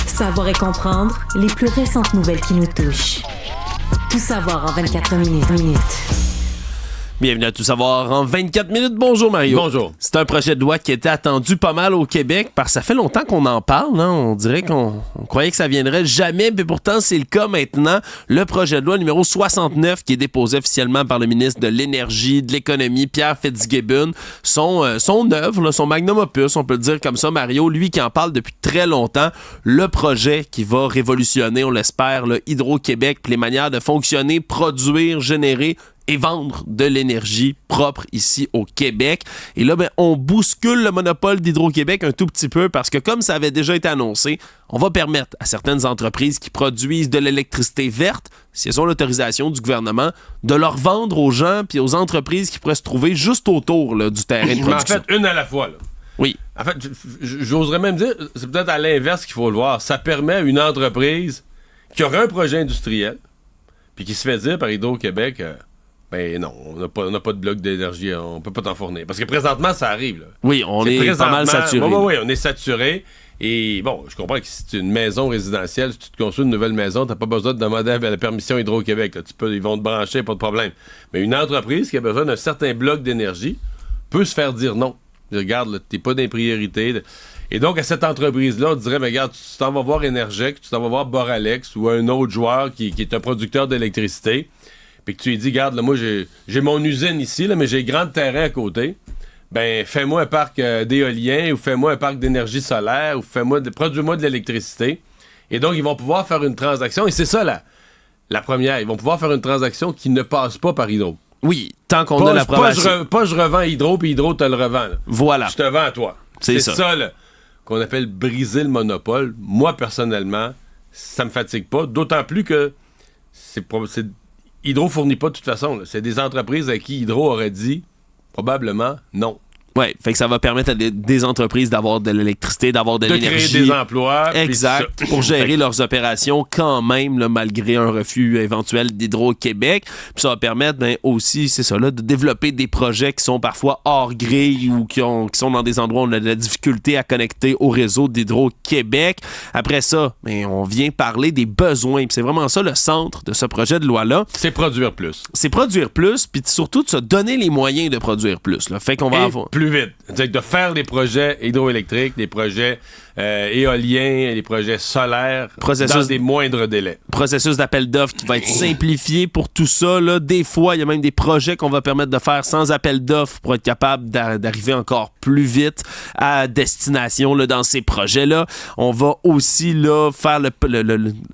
Savoir et comprendre les plus récentes nouvelles qui nous touchent. Tout savoir en 24 minutes. Bienvenue à Tout savoir en 24 minutes. Bonjour Mario. Bonjour. C'est un projet de loi qui était attendu pas mal au Québec parce que ça fait longtemps qu'on en parle. Hein? On dirait qu'on croyait que ça viendrait jamais, mais pourtant c'est le cas maintenant. Le projet de loi numéro 69 qui est déposé officiellement par le ministre de l'Énergie, de l'Économie, Pierre Fitzgibbon. Son œuvre, là, son magnum opus, on peut le dire comme ça, Mario, lui qui en parle depuis très longtemps. Le projet qui va révolutionner, on l'espère, le Hydro-Québec, puis les manières de fonctionner, produire, générer et vendre de l'énergie propre ici au Québec. Et là, on bouscule le monopole d'Hydro-Québec un tout petit peu parce que, comme ça avait déjà été annoncé, on va permettre à certaines entreprises qui produisent de l'électricité verte, si elles ont l'autorisation du gouvernement, de leur vendre aux gens puis aux entreprises qui pourraient se trouver juste autour là, du terrain de production. En fait, une à la fois. Là. Oui. En fait, j'oserais même dire, c'est peut-être à l'inverse qu'il faut le voir. Ça permet à une entreprise qui aurait un projet industriel puis qui se fait dire par Hydro-Québec... ben non, on n'a pas de bloc d'énergie, on peut pas t'en fournir. Parce que présentement, ça arrive. Là. Oui, on est pas mal saturé. Oui, on est saturé. Et bon, je comprends que si c'est une maison résidentielle, si tu te construis une nouvelle maison, t'as pas besoin de demander la permission Hydro-Québec. Là. Ils vont te brancher, pas de problème. Mais une entreprise qui a besoin d'un certain bloc d'énergie peut se faire dire non. Regarde, là, t'es pas dans les priorités. Et donc, à cette entreprise-là, on dirait, mais regarde, tu t'en vas voir Énergec, tu t'en vas voir Boralex ou un autre joueur qui est un producteur d'électricité. Puis que tu lui dis, regarde, là, moi, j'ai mon usine ici, là, mais j'ai grand terrain à côté. Ben, fais-moi un parc d'éolien ou fais-moi un parc d'énergie solaire ou produis-moi de l'électricité. Et donc, ils vont pouvoir faire une transaction. Et c'est ça, la première. Ils vont pouvoir faire une transaction qui ne passe pas par Hydro. Oui, tant qu'on a l'approbation. Pas je revends Hydro, puis Hydro te le revend. Là. Voilà. Je te vends à toi. C'est ça là, qu'on appelle briser le monopole. Moi, personnellement, ça me fatigue pas. D'autant plus que Hydro fournit pas de toute façon. Là. C'est des entreprises à qui Hydro aurait dit probablement non. Oui, fait que ça va permettre à des entreprises d'avoir de l'électricité, d'avoir de l'énergie. De créer des emplois. Exact. Pour gérer leurs opérations quand même, là, malgré un refus éventuel d'Hydro-Québec. Puis ça va permettre aussi, c'est ça, là, de développer des projets qui sont parfois hors grille ou qui sont dans des endroits où on a de la difficulté à connecter au réseau d'Hydro-Québec. Après ça, on vient parler des besoins. Puis c'est vraiment ça le centre de ce projet de loi-là. C'est produire plus. C'est produire plus, puis surtout de se donner les moyens de produire plus. Là. Fait qu'on va avoir... plus vite. C'est-à-dire de faire des projets hydroélectriques, des projets éoliens, des projets solaires dans des moindres délais. Processus d'appel d'offres qui va être simplifié pour tout ça. Là. Des fois, il y a même des projets qu'on va permettre de faire sans appel d'offres pour être capable d'arriver encore plus vite à destination là, dans ces projets-là. On va aussi là, faire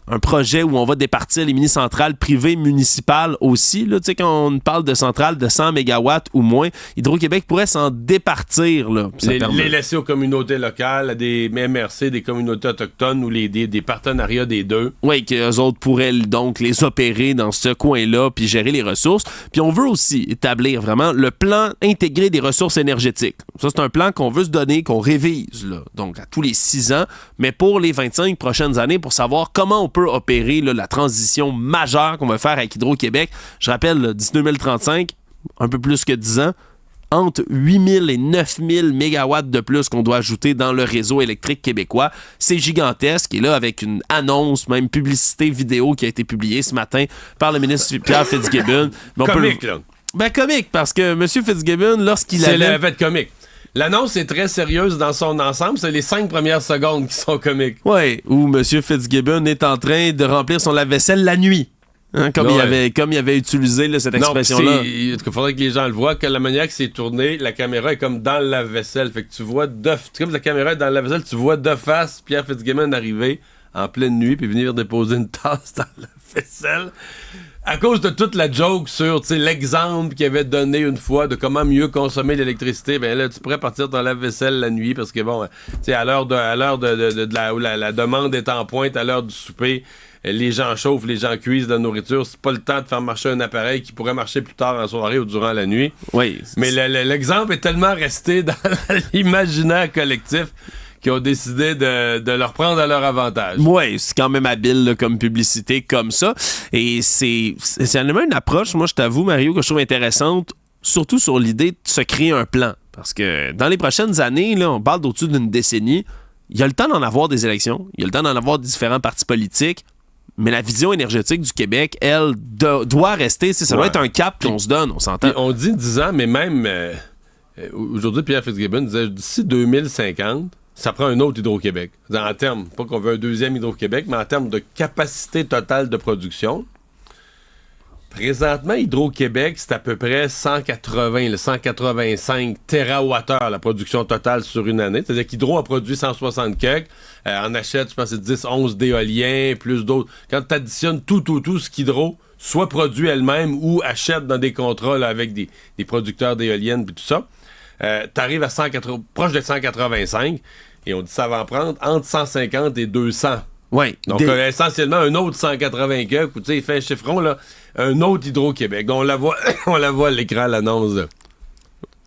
un projet où on va départir les mini-centrales privées municipales aussi. Là. Tu sais, quand on parle de centrales de 100 MW ou moins, Hydro-Québec pourrait s'en départir. Là, les laisser aux communautés locales, à des MRC, des communautés autochtones ou des partenariats des deux. Oui, qu'eux autres pourraient donc les opérer dans ce coin-là puis gérer les ressources. Puis on veut aussi établir vraiment le plan intégré des ressources énergétiques. Ça, c'est un plan qu'on veut se donner, qu'on révise, là, donc à tous les 6 ans, mais pour les 25 prochaines années, pour savoir comment on peut opérer là, la transition majeure qu'on va faire avec Hydro-Québec. Je rappelle, d'ici 2035, un peu plus que 10 ans, entre 8000 et 9000 mégawatts de plus qu'on doit ajouter dans le réseau électrique québécois. C'est gigantesque. Et là, avec une annonce, même publicité vidéo qui a été publiée ce matin par le ministre Pierre Fitzgibbon. Comique, là. Ben, comique, parce que M. Fitzgibbon, lorsqu'il avait... C'est le comique. L'annonce est très sérieuse dans son ensemble. C'est les 5 premières secondes qui sont comiques. Oui, où M. Fitzgibbon est en train de remplir son lave-vaisselle la nuit. Hein, comme il avait utilisé là, cette expression-là. Il faudrait que les gens le voient, que la manière que c'est tourné, la caméra est comme dans le lave-vaisselle. Fait que tu vois, comme la caméra est dans le lave-vaisselle, tu vois de face Pierre Fitzgibbon arriver en pleine nuit puis venir déposer une tasse dans le lave-vaisselle. À cause de toute la joke sur l'exemple qu'il avait donné une fois de comment mieux consommer l'électricité, ben là, tu pourrais partir dans la vaisselle la nuit parce que bon, à l'heure où la demande est en pointe, à l'heure du souper, les gens chauffent, les gens cuisent de la nourriture. C'est pas le temps de faire marcher un appareil qui pourrait marcher plus tard en soirée ou durant la nuit. Oui. Mais l'exemple est tellement resté dans l'imaginaire collectif qui ont décidé de leur prendre à leur avantage. Oui, c'est quand même habile là, comme publicité, comme ça. Et c'est une approche, moi je t'avoue, Mario, que je trouve intéressante surtout sur l'idée de se créer un plan. Parce que dans les prochaines années, là, on parle d'au-dessus d'une décennie, il y a le temps d'en avoir des élections, il y a le temps d'en avoir différents partis politiques, mais la vision énergétique du Québec, elle, doit rester. Ça doit être un cap qu'on se donne, on s'entend. On dit 10 ans, mais même aujourd'hui, Pierre Fitzgibbon disait d'ici 2050, ça prend un autre Hydro-Québec. En termes, pas qu'on veut un deuxième Hydro-Québec, mais en termes de capacité totale de production. Présentement, Hydro-Québec, c'est à peu près 185 TWh la production totale sur une année. C'est-à-dire qu'Hydro a produit 160 quelques, en achète, je pense, c'est 10-11 d'éoliens, plus d'autres. Quand tu additionnes tout ce qu'Hydro soit produit elle-même ou achète dans des contrats là, avec des producteurs d'éoliennes et tout ça, t'arrives à proche de 185 et on dit que ça va en prendre entre 150 et 200. Oui. Donc, essentiellement, un autre 180 quelques, tu sais, il fait un chiffron, là, un autre Hydro-Québec. Donc, on la voit à l'écran, l'annonce. Là.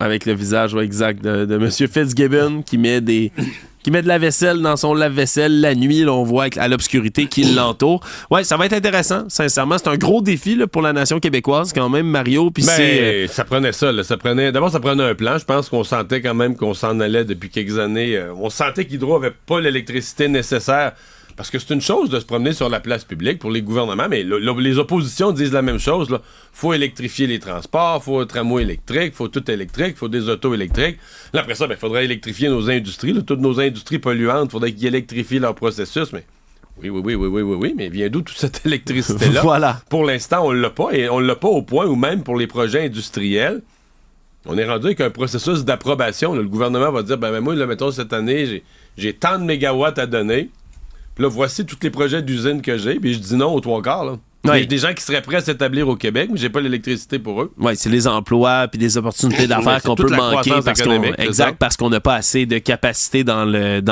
Avec le visage exact de M. Fitzgibbon qui met de la vaisselle dans son lave-vaisselle la nuit. Là, on voit à l'obscurité qui l'entoure. Ouais, ça va être intéressant, sincèrement. C'est un gros défi là, pour la nation québécoise, quand même, Mario. Puis ça prenait ça. Là. D'abord, ça prenait un plan. Je pense qu'on sentait quand même qu'on s'en allait depuis quelques années. On sentait qu'Hydro avait pas l'électricité nécessaire. Parce que c'est une chose de se promener sur la place publique pour les gouvernements, mais les oppositions disent la même chose. Là. Faut électrifier les transports, faut un tramway électrique, faut tout électrique, faut des autos électriques. Là, après ça, il faudrait électrifier nos industries. Là, toutes nos industries polluantes, il faudrait qu'ils électrifient leur processus. Mais oui, mais vient d'où toute cette électricité-là? Voilà. Pour l'instant, on l'a pas, et on l'a pas au point où même pour les projets industriels, on est rendu avec un processus d'approbation. Là. Le gouvernement va dire, moi, là, mettons, cette année, j'ai tant de mégawatts à donner. Là, voici tous les projets d'usine que j'ai, puis je dis non aux 3/4. Là. Il y a des gens qui seraient prêts à s'établir au Québec, mais j'ai pas l'électricité pour eux. Oui, c'est les emplois puis des opportunités d'affaires qu'on peut manquer parce qu'on n'a pas assez de capacité dans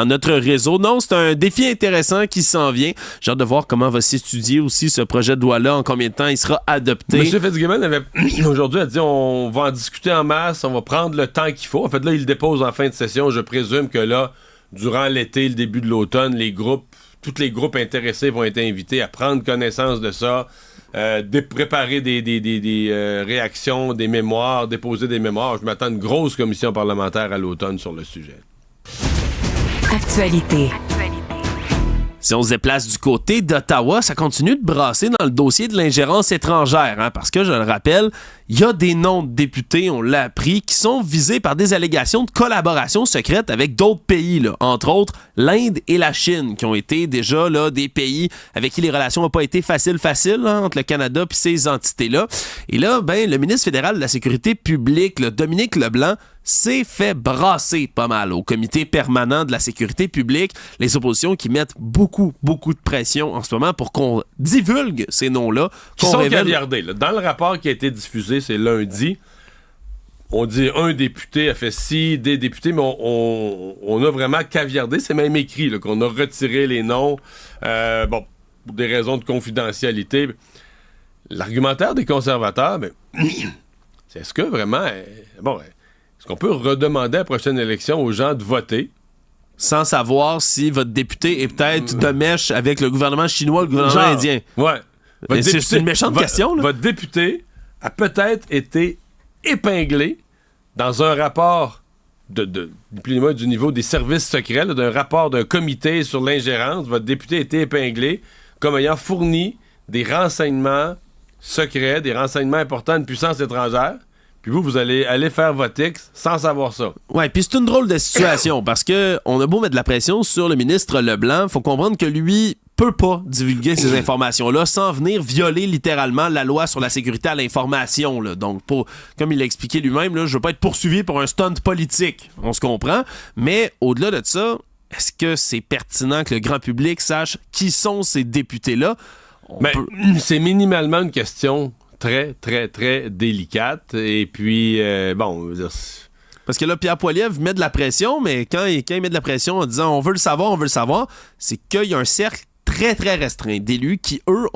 notre réseau. Non, c'est un défi intéressant qui s'en vient. J'ai hâte de voir comment va s'étudier aussi ce projet de loi-là, en combien de temps il sera adopté. M. Fitzgibbon aujourd'hui a dit on va en discuter en masse, on va prendre le temps qu'il faut. En fait, là, il le dépose en fin de session. Je présume que là, durant l'été, le début de l'automne, tous les groupes intéressés vont être invités à prendre connaissance de ça, préparer des réactions, des mémoires, déposer des mémoires. Je m'attends à une grosse commission parlementaire à l'automne sur le sujet. Actualité. Si on se déplace du côté d'Ottawa, ça continue de brasser dans le dossier de l'ingérence étrangère, parce que, je le rappelle, il y a des noms de députés, on l'a appris, qui sont visés par des allégations de collaboration secrète avec d'autres pays, là, entre autres l'Inde et la Chine, qui ont été déjà là, des pays avec qui les relations n'ont pas été faciles entre le Canada et ces entités-là. Et là, le ministre fédéral de la Sécurité publique, Dominique Leblanc, s'est fait brasser pas mal au comité permanent de la sécurité publique. Les oppositions qui mettent beaucoup de pression en ce moment pour qu'on divulgue ces noms-là. Qui sont caviardés. Dans le rapport qui a été diffusé, c'est lundi, on dit un député a fait des députés, mais on a vraiment caviardé. C'est même écrit là, qu'on a retiré les noms pour des raisons de confidentialité. L'argumentaire des conservateurs, c'est est-ce que vraiment... est-ce qu'on peut redemander à la prochaine élection aux gens de voter sans savoir si votre député est peut-être de mèche avec le gouvernement chinois ou le gouvernement indien? Ouais. C'est une méchante question. Là. Votre député a peut-être été épinglé dans un rapport du niveau des services secrets, là, d'un rapport d'un comité sur l'ingérence. Votre député a été épinglé comme ayant fourni des renseignements secrets, des renseignements importants à une puissance étrangère. Puis vous allez aller faire votre X sans savoir ça. Ouais, puis c'est une drôle de situation parce que on a beau mettre de la pression sur le ministre Leblanc, faut comprendre que lui peut pas divulguer ces informations-là sans venir violer littéralement la loi sur la sécurité à l'information. Là. Donc, comme il l'a expliqué lui-même, là, je veux pas être poursuivi pour un stunt politique. On se comprend. Mais au-delà de ça, est-ce que c'est pertinent que le grand public sache qui sont ces députés-là? C'est minimalement une question très, très, très délicate. Et puis, parce que là, Pierre Poilievre met de la pression, mais quand il met de la pression en disant on veut le savoir, c'est qu'il y a un cercle très, très restreint d'élus qui, eux,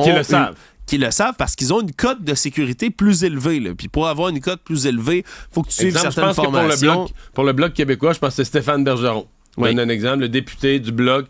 qui le savent parce qu'ils ont une cote de sécurité plus élevée. Là. Puis pour avoir une cote plus élevée, il faut que tu suives certaines formations. Pour le Bloc québécois, je pense que c'est Stéphane Bergeron. Oui. Je donne un exemple. Le député du Bloc,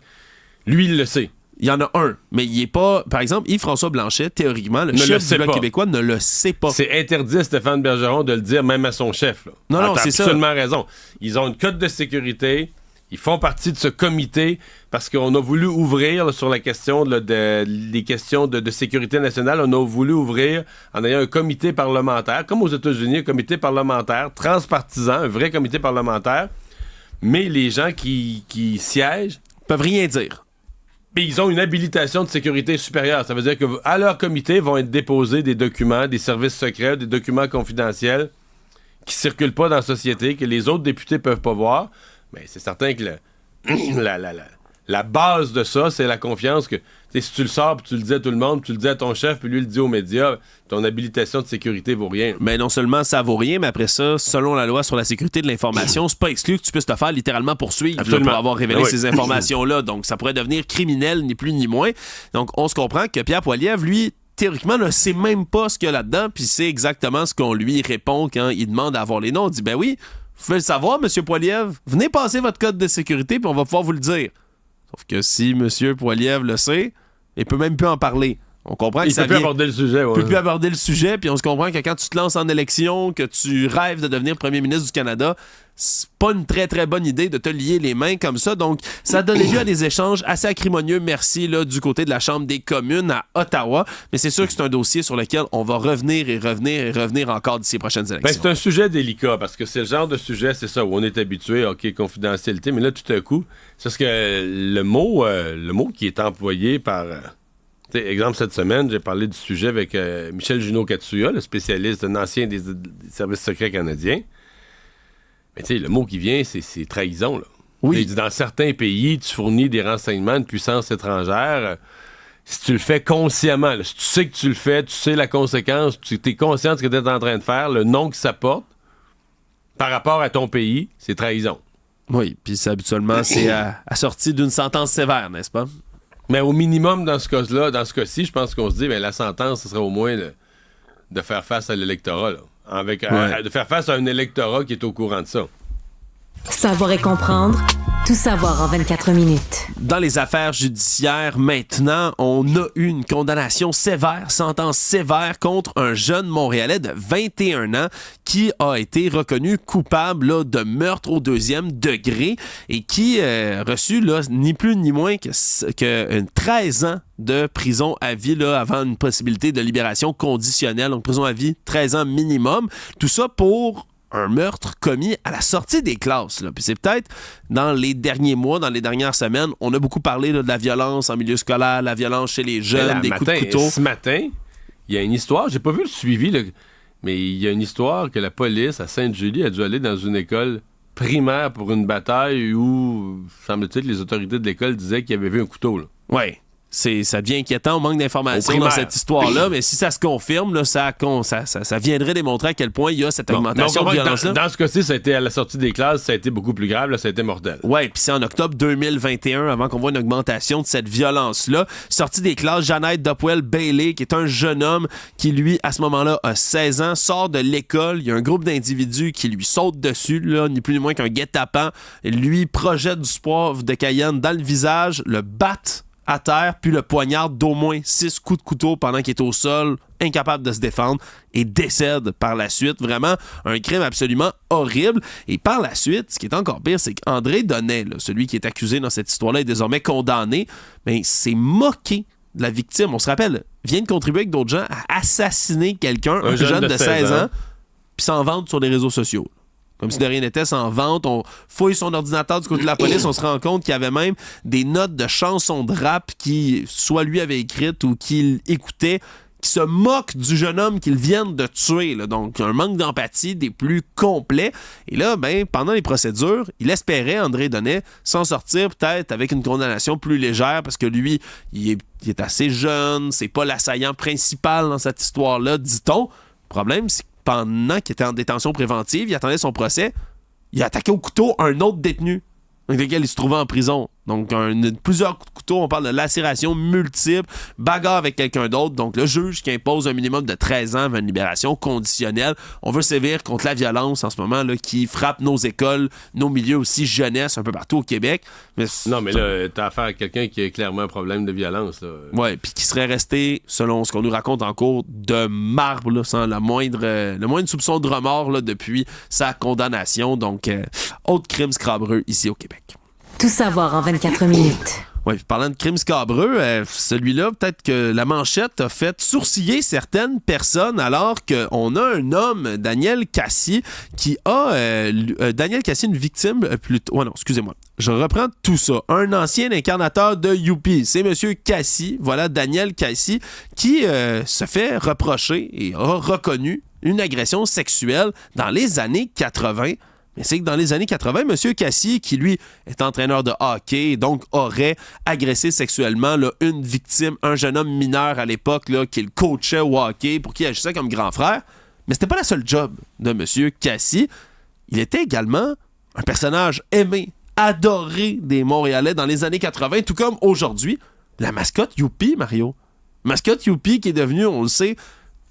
lui, il le sait. Il y en a un, mais il est pas... Par exemple, Yves-François Blanchet, théoriquement, le chef du Bloc québécois ne le sait pas. C'est interdit à Stéphane Bergeron de le dire, même à son chef. Là. Non, c'est ça. T'as absolument raison. Ils ont une cote de sécurité. Ils font partie de ce comité parce qu'on a voulu ouvrir là, sur la question des questions de sécurité nationale. On a voulu ouvrir en ayant un comité parlementaire, comme aux États-Unis, un comité parlementaire transpartisan, un vrai comité parlementaire. Mais les gens qui siègent peuvent rien dire. Mais ils ont une habilitation de sécurité supérieure. Ça veut dire qu'à leur comité vont être déposés des documents, des services secrets, des documents confidentiels qui circulent pas dans la société, que les autres députés peuvent pas voir. Mais c'est certain que la base de ça, c'est la confiance que si tu le sors, puis tu le dis à tout le monde, puis tu le dis à ton chef, puis lui le dit aux médias, ton habilitation de sécurité vaut rien. Mais non seulement ça vaut rien, mais après ça, selon la loi sur la sécurité de l'information, c'est pas exclu que tu puisses te faire littéralement poursuivre là, pour avoir révélé ces informations-là. Donc, ça pourrait devenir criminel, ni plus ni moins. Donc, on se comprend que Pierre Poilievre, lui, théoriquement, ne sait même pas ce qu'il y a là-dedans, puis c'est exactement ce qu'on lui répond quand il demande à avoir les noms. On dit, ben oui, vous pouvez le savoir, M. Poilievre, venez passer votre code de sécurité, puis on va pouvoir vous le dire. Sauf que si M. Poilievre le sait, il peut même plus en parler. On comprend que ça peut aborder le sujet. Il peut plus aborder le sujet, puis on se comprend que quand tu te lances en élection, que tu rêves de devenir premier ministre du Canada, c'est pas une très très bonne idée de te lier les mains comme ça. Donc, ça a donné lieu à des échanges assez acrimonieux, merci, là, du côté de la Chambre des communes à Ottawa. Mais c'est sûr que c'est un dossier sur lequel on va revenir encore d'ici les prochaines élections. Ben, c'est un sujet délicat, parce que c'est le genre de sujet, c'est ça, où on est habitué, OK, confidentialité, mais là, tout à coup, c'est parce que le mot qui est employé par... exemple, cette semaine, j'ai parlé du sujet avec Michel Junot-Katsuya, le spécialiste, un ancien des services secrets canadiens. Mais tu sais, le mot qui vient, c'est trahison, là. Oui. Il dit, dans certains pays, tu fournis des renseignements de puissance étrangère. Si tu le fais consciemment, là, si tu sais que tu le fais, tu sais la conséquence, tu es conscient de ce que tu es en train de faire, le nom que ça porte, par rapport à ton pays, c'est trahison. Oui, puis habituellement, c'est assorti d'une sentence sévère, n'est-ce pas? Mais au minimum, dans ce cas-ci, je pense qu'on se dit, la sentence, ce serait au moins de faire face à l'électorat, là. De faire face à un électorat qui est au courant de ça. Savoir et comprendre, tout savoir en 24 minutes. Dans les affaires judiciaires, maintenant, on a eu une condamnation sévère, sentence sévère contre un jeune Montréalais de 21 ans qui a été reconnu coupable là, de meurtre au 2e degré et qui a reçu là, ni plus ni moins que 13 ans de prison à vie là, avant une possibilité de libération conditionnelle. Donc, prison à vie, 13 ans minimum. Tout ça pour un meurtre commis à la sortie des classes. Là. Puis c'est peut-être dans les derniers mois, dans les dernières semaines, on a beaucoup parlé là, de la violence en milieu scolaire, la violence chez les jeunes, des coups de couteau. Ce matin, il y a une histoire, j'ai pas vu le suivi, là, mais il y a une histoire que la police à Sainte-Julie a dû aller dans une école primaire pour une bataille où, semble-t-il, les autorités de l'école disaient qu'il y avait vu un couteau. Oui. Ça devient inquiétant, on manque d'informations dans cette histoire-là, mais si ça se confirme, là, ça viendrait démontrer à quel point il y a cette augmentation de violence-là. Dans ce cas-ci, ça a été à la sortie des classes, ça a été beaucoup plus grave, là, ça a été mortel. Oui, puis c'est en octobre 2021, avant qu'on voit une augmentation de cette violence-là. Sortie des classes, Jeannette Doppwell-Bailey, qui est un jeune homme qui, lui, à ce moment-là, a 16 ans, sort de l'école. Il y a un groupe d'individus qui lui saute dessus, là, ni plus ni moins qu'un guet-apens. Lui projette du poivre de Cayenne dans le visage, le batte à terre, puis le poignarde d'au moins 6 coups de couteau pendant qu'il est au sol, incapable de se défendre, et décède par la suite. Vraiment, un crime absolument horrible. Et par la suite, ce qui est encore pire, c'est qu'André Donnet, là, celui qui est accusé dans cette histoire-là, est désormais condamné, mais s'est moqué de la victime. On se rappelle, vient de contribuer avec d'autres gens à assassiner quelqu'un, un jeune de 16 ans, puis s'en vante sur les réseaux sociaux. Comme si de rien n'était, s'en vante. On fouille son ordinateur du côté de la police, on se rend compte qu'il y avait même des notes de chansons de rap qui, soit lui avait écrites ou qu'il écoutait, qui se moquent du jeune homme qu'ils viennent de tuer. Là. Donc, un manque d'empathie des plus complets. Et là, pendant les procédures, il espérait, André Donnet, s'en sortir peut-être avec une condamnation plus légère parce que lui, il est assez jeune, c'est pas l'assaillant principal dans cette histoire-là, dit-on. Le problème, c'est que pendant qu'il était en détention préventive, il attendait son procès, il a attaqué au couteau un autre détenu avec lequel il se trouvait en prison. Donc, plusieurs coups de couteau, on parle de lacération multiple, bagarre avec quelqu'un d'autre. Donc, le juge qui impose un minimum de 13 ans avant une libération conditionnelle. On veut sévir contre la violence en ce moment là, qui frappe nos écoles, nos milieux aussi jeunesse un peu partout au Québec. Mais là, t'as affaire à quelqu'un qui a clairement un problème de violence. Oui, puis qui serait resté, selon ce qu'on nous raconte en cours, de marbre, là, sans le moindre soupçon de remords là, depuis sa condamnation. Donc, autre crime scabreux ici au Québec. Tout savoir en 24 minutes. Oui, parlant de crimes scabreux, celui-là, peut-être que la manchette a fait sourciller certaines personnes alors qu'on a un homme, Daniel Cassis, qui a... Daniel Cassis, une victime plutôt... Ouais, non, excusez-moi. Je reprends tout ça. Un ancien incarnateur de Youpi. C'est M. Cassis, voilà, Daniel Cassis, qui se fait reprocher et a reconnu une agression sexuelle dans les années 80. Mais c'est que dans les années 80, M. Cassis, qui lui est entraîneur de hockey, donc aurait agressé sexuellement là, une victime, un jeune homme mineur à l'époque là, qu'il coachait au hockey, pour qui il agissait comme grand frère. Mais c'était pas la seule job de M. Cassis. Il était également un personnage aimé, adoré des Montréalais dans les années 80, tout comme aujourd'hui, la mascotte Youpi, Mario. Mascotte Youpi qui est devenue, on le sait,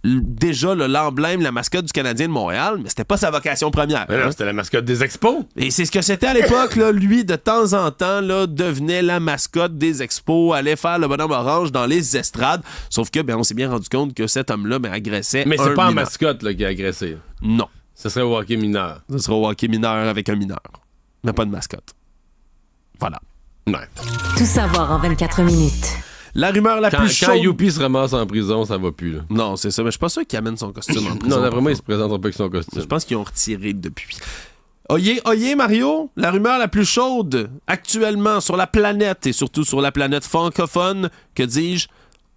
déjà l'emblème, la mascotte du Canadien de Montréal, mais c'était pas sa vocation première. Non, c'était la mascotte des expos. Et c'est ce que c'était à l'époque. Là, lui, de temps en temps, là, devenait la mascotte des expos, allait faire le bonhomme orange dans les estrades. Sauf que, on s'est bien rendu compte que cet homme-là agressait mais c'est un pas mineur. un mascotte là, qui a agressé. Non. Ce serait au hockey mineur. Ce serait au hockey mineur avec un mineur. Mais pas de mascotte. Voilà. Ouais. Tout savoir en 24 minutes. La rumeur la plus chaude... Quand Youpi se ramasse en prison, ça va plus. Là. Non, c'est ça. Mais je suis pas sûr qu'il amène son costume en prison. Non, d'après moi, il se présentera pas avec son costume. Je pense qu'ils ont retiré depuis. Oyez, Mario, la rumeur la plus chaude actuellement sur la planète et surtout sur la planète francophone, que dis-je,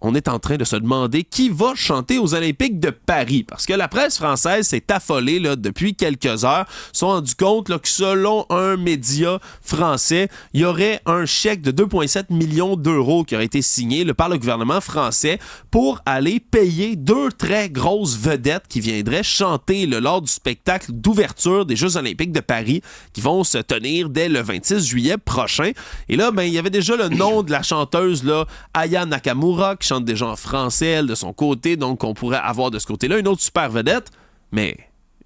on est en train de se demander qui va chanter aux Olympiques de Paris. Parce que la presse française s'est affolée là, depuis quelques heures. Ils se sont rendus compte là, que selon un média français, il y aurait un chèque de 2,7 millions d'euros qui aurait été signé là, par le gouvernement français pour aller payer 2 très grosses vedettes qui viendraient chanter là, lors du spectacle d'ouverture des Jeux Olympiques de Paris qui vont se tenir dès le 26 juillet prochain. Et là, il y avait déjà le nom de la chanteuse là, Aya Nakamura qui chante déjà en français, elle, de son côté, donc on pourrait avoir de ce côté-là une autre super vedette, mais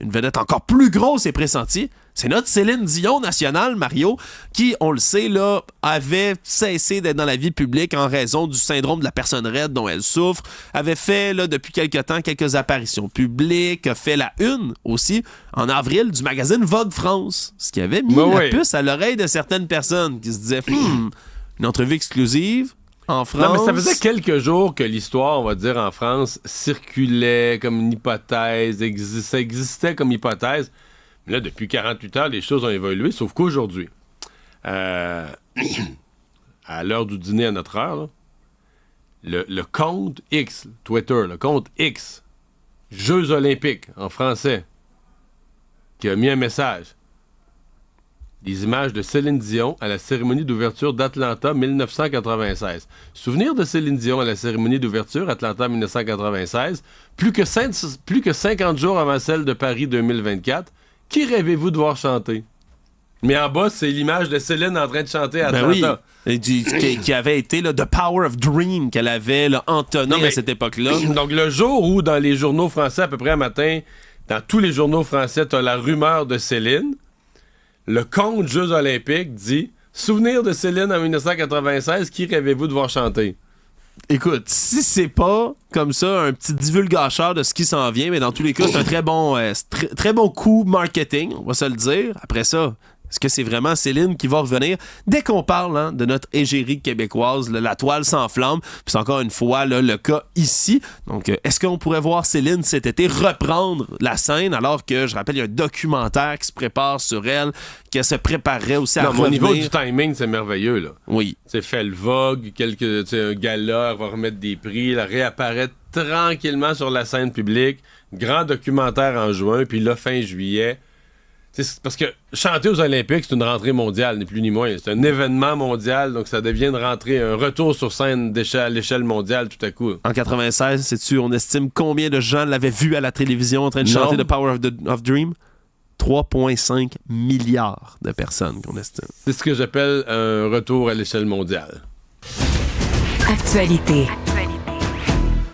une vedette encore plus grosse et pressentie, c'est notre Céline Dion nationale, Mario, qui, on le sait, là, avait cessé d'être dans la vie publique en raison du syndrome de la personne raide dont elle souffre, avait fait, là, depuis quelque temps, quelques apparitions publiques, a fait la une, aussi, en avril, du magazine Vogue France, ce qui avait mis la puce à l'oreille de certaines personnes qui se disaient, une entrevue exclusive, en France. Non, mais ça faisait quelques jours que l'histoire, on va dire, en France, circulait comme une hypothèse, ça existait comme hypothèse. Mais là, depuis 48 heures, les choses ont évolué, sauf qu'aujourd'hui, à l'heure du dîner à notre heure, là, le compte X, Twitter, le compte X, Jeux Olympiques, en français, qui a mis un message. Des images de Céline Dion à la cérémonie d'ouverture d'Atlanta 1996. Souvenir de Céline Dion à la cérémonie d'ouverture Atlanta 1996, plus que 50 jours avant celle de Paris 2024. Qui rêvez-vous de voir chanter? Mais en bas, c'est l'image de Céline en train de chanter à Atlanta. Oui. Qui avait été là, The Power of Dream qu'elle avait là, entonné à cette époque-là. Donc le jour où dans les journaux français, à peu près un matin, dans tous les journaux français, t'as la rumeur de Céline, le compte Jeux Olympiques dit « Souvenir de Céline en 1996, qui rêvez-vous de voir chanter? » Écoute, si c'est pas comme ça un petit divulgateur de ce qui s'en vient, mais dans tous les cas, c'est un très bon coup marketing, on va se le dire. Après ça, est-ce que c'est vraiment Céline qui va revenir? Dès qu'on parle de notre égérie québécoise, la toile s'enflamme, puis c'est encore une fois le cas ici. Donc, est-ce qu'on pourrait voir Céline cet été reprendre la scène, alors que, je rappelle, il y a un documentaire qui se prépare sur elle, qui se préparerait aussi à revenir. Au niveau du timing, c'est merveilleux, là. Oui. C'est fait le Vogue, un gala, va remettre des prix, elle réapparaît tranquillement sur la scène publique, grand documentaire en juin, puis là, fin juillet. C'est parce que chanter aux Olympiques, c'est une rentrée mondiale, ni plus ni moins. C'est un événement mondial, donc ça devient une rentrée, un retour sur scène à l'échelle mondiale tout à coup. En 96, sais-tu, on estime combien de gens l'avaient vu à la télévision en train de chanter The Power of Dream? 3,5 milliards de personnes qu'on estime. C'est ce que j'appelle un retour à l'échelle mondiale. Actualité.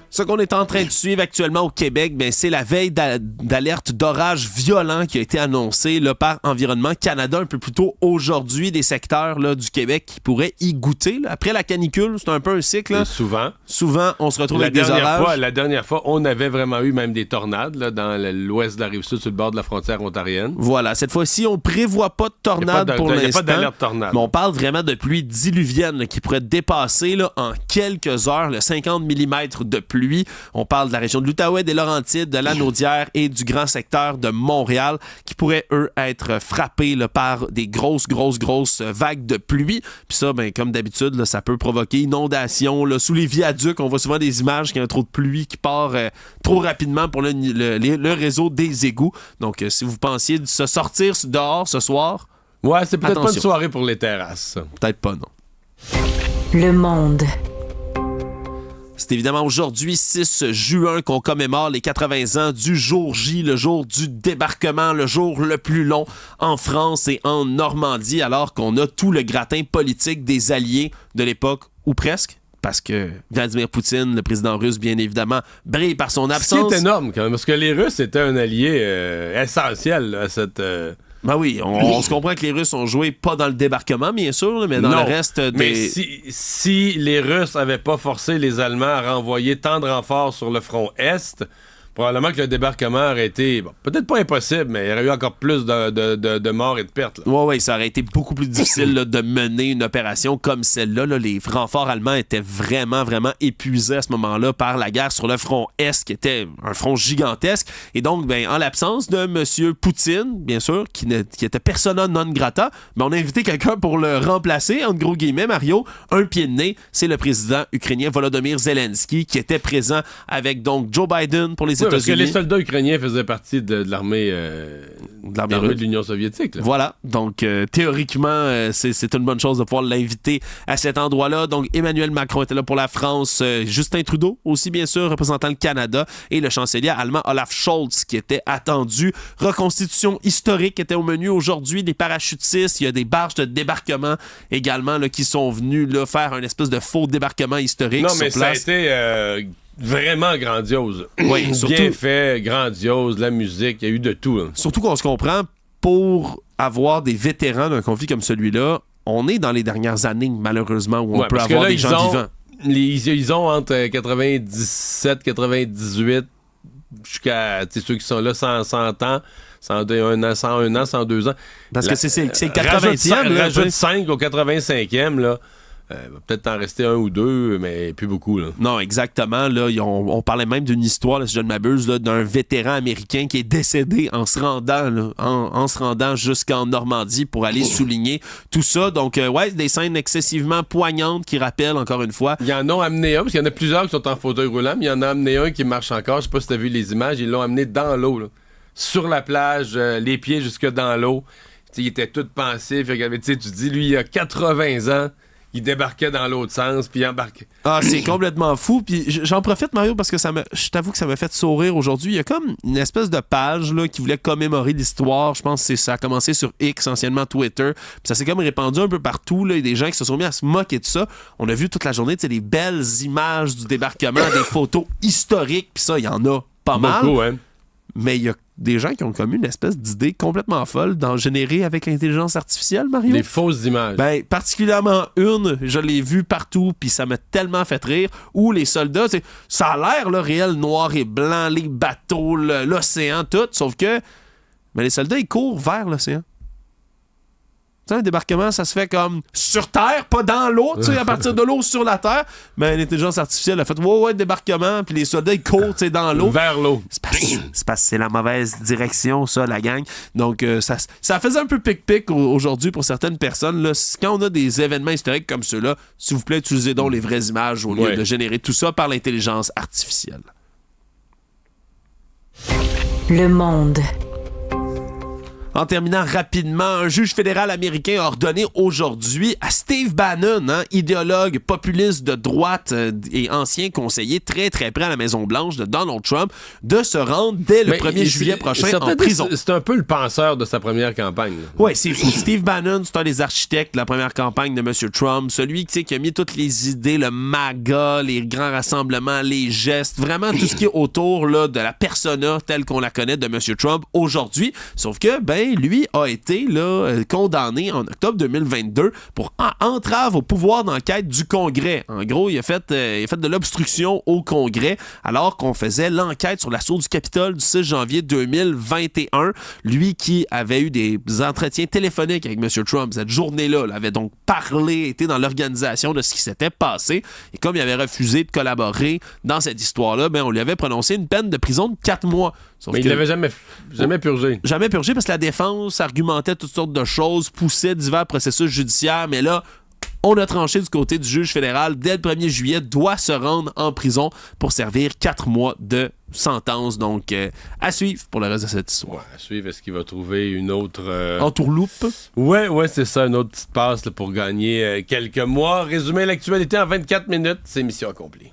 Ce qu'on est en train de suivre actuellement au Québec, c'est la veille d'alerte d'orage violent qui a été annoncée là, par Environnement Canada un peu plus tôt aujourd'hui, des secteurs là, du Québec qui pourraient y goûter. Là. Après la canicule, c'est un peu un cycle. Là. Souvent, on se retrouve avec des orages. La dernière fois, on avait vraiment eu même des tornades là, dans l'ouest de la Rive-Sud, sur le bord de la frontière ontarienne. Voilà, cette fois-ci, on prévoit pas de tornade pour l'instant. Il n'y a pas d'alerte tornade. Mais on parle vraiment de pluie diluvienne là, qui pourrait dépasser là, en quelques heures le 50 mm de pluie. On parle de la région de l'Outaouais, des Laurentides, de la Naudière et du grand secteur de Montréal qui pourraient, eux, être frappés là, par des grosses vagues de pluie. Puis ça, comme d'habitude, là, ça peut provoquer inondations. Là, sous les viaducs, on voit souvent des images qu'il y a trop de pluie qui part trop rapidement pour le réseau des égouts. Donc, si vous pensiez de se sortir dehors ce soir, ouais, c'est peut-être attention. pas une soirée pour les terrasses. Peut-être pas, non. Le monde. C'est évidemment aujourd'hui, 6 juin, qu'on commémore les 80 ans du jour J, le jour du débarquement, le jour le plus long en France et en Normandie, alors qu'on a tout le gratin politique des alliés de l'époque, ou presque. Parce que Vladimir Poutine, le président russe, bien évidemment, brille par son absence. C'est énorme quand même, parce que les Russes étaient un allié essentiel là, à cette... Ben oui, on se comprend que les Russes ont joué pas dans le débarquement, bien sûr, mais dans le reste des... Mais si les Russes avaient pas forcé les Allemands à renvoyer tant de renforts sur le front Est, probablement que le débarquement aurait été, peut-être pas impossible, mais il y aurait eu encore plus de morts et de pertes. Oui, ça aurait été beaucoup plus difficile là, de mener une opération comme celle-là. Là. Les renforts allemands étaient vraiment épuisés à ce moment-là par la guerre sur le front Est, qui était un front gigantesque. Et donc, en l'absence de M. Poutine, bien sûr, qui était persona non grata, on a invité quelqu'un pour le remplacer, entre gros guillemets, Mario, un pied de nez, c'est le président ukrainien Volodymyr Zelensky, qui était présent avec donc Joe Biden pour les États-Unis. Parce que les soldats ukrainiens faisaient partie de l'armée de l'Union soviétique. Là. Voilà. Donc, théoriquement, c'est une bonne chose de pouvoir l'inviter à cet endroit-là. Donc, Emmanuel Macron était là pour la France. Justin Trudeau aussi, bien sûr, représentant le Canada. Et le chancelier allemand Olaf Scholz, qui était attendu. Reconstitution historique était au menu aujourd'hui. Des parachutistes. Il y a des barges de débarquement également là, qui sont venus là, faire un espèce de faux débarquement historique. Non, mais sur place. Ça a été... vraiment grandiose. Oui, surtout, bien fait, grandiose, la musique, il y a eu de tout. Hein. Surtout qu'on se comprend, pour avoir des vétérans d'un conflit comme celui-là, on est dans les dernières années, malheureusement, où on peut avoir des gens vivants. Ils ont entre 97, 98, jusqu'à ceux qui sont là 100 ans, 101 ans, 102 ans. Parce que c'est le 80e. Rajoute 5 au 85e, là. Va peut-être en rester un ou deux, mais plus beaucoup. Là. Non, exactement. Là, on parlait même d'une histoire, là, si je ne m'abuse, là, d'un vétéran américain qui est décédé en se rendant, là, en se rendant jusqu'en Normandie pour aller souligner tout ça. Donc, des scènes excessivement poignantes qui rappellent, encore une fois... Ils en ont amené un, parce qu'il y en a plusieurs qui sont en fauteuil roulant, mais il y en a amené un qui marche encore. Je sais pas si tu as vu les images. Ils l'ont amené dans l'eau, là, sur la plage, les pieds jusque dans l'eau. T'sais, il était tout pensif. Tu dis, lui, il a 80 ans. Il débarquait dans l'autre sens, puis il embarquait. Ah, c'est complètement fou. Puis j'en profite, Mario, parce que je t'avoue que ça m'a fait sourire aujourd'hui. Il y a comme une espèce de page là, qui voulait commémorer l'histoire. Je pense que ça a commencé sur X, anciennement Twitter. Puis ça s'est comme répandu un peu partout. Là. Il y a des gens qui se sont mis à se moquer de ça. On a vu toute la journée des belles images du débarquement, des photos historiques. Puis ça, il y en a pas mal. Beaucoup, hein? Mais il y a des gens qui ont comme une espèce d'idée complètement folle d'en générer avec l'intelligence artificielle, Mario. Des fausses images. Particulièrement une, je l'ai vue partout, puis ça m'a tellement fait rire, où les soldats, ça a l'air là, réel, noir et blanc, les bateaux, l'océan, tout, sauf que les soldats, ils courent vers l'océan. Tu sais, un débarquement, ça se fait comme sur Terre, pas dans l'eau, tu sais, à partir de l'eau sur la Terre. Mais l'intelligence artificielle a fait débarquement, puis les soldats, ils courent, tu sais, dans l'eau. Vers l'eau. C'est parce que c'est la mauvaise direction, ça, la gang. Donc, ça faisait un peu pic-pic aujourd'hui pour certaines personnes. Là. Quand on a des événements historiques comme ceux-là, s'il vous plaît, utilisez donc les vraies images au lieu de générer tout ça par l'intelligence artificielle. Le monde. En terminant rapidement, un juge fédéral américain a ordonné aujourd'hui à Steve Bannon, idéologue populiste de droite et ancien conseiller très très près à la Maison-Blanche de Donald Trump, de se rendre dès le 1er juillet prochain en prison. C'est un peu le penseur de sa première campagne. Oui, c'est fou. Steve Bannon, c'est un des architectes de la première campagne de M. Trump, celui qui a mis toutes les idées, le MAGA, les grands rassemblements, les gestes, vraiment tout ce qui est autour là, de la persona telle qu'on la connaît de M. Trump aujourd'hui. Sauf que, lui a été condamné en octobre 2022 pour entrave au pouvoir d'enquête du Congrès. En gros, il a fait de l'obstruction au Congrès alors qu'on faisait l'enquête sur l'assaut du Capitole du 6 janvier 2021. Lui qui avait eu des entretiens téléphoniques avec M. Trump cette journée-là, avait donc parlé, été dans l'organisation de ce qui s'était passé. Et comme il avait refusé de collaborer dans cette histoire-là, on lui avait prononcé une peine de prison de 4 mois. Mais il l'avait jamais purgé. Jamais purgé parce que la défense argumentait toutes sortes de choses, poussait divers processus judiciaires, mais là, on a tranché du côté du juge fédéral. Dès le 1er juillet, doit se rendre en prison pour servir 4 mois de sentence. Donc, à suivre pour le reste de cette histoire. Ouais, à suivre, est-ce qu'il va trouver une autre... entourloupe? Ouais, c'est ça, une autre petite passe là, pour gagner quelques mois. Résumer l'actualité en 24 minutes, c'est mission accomplie.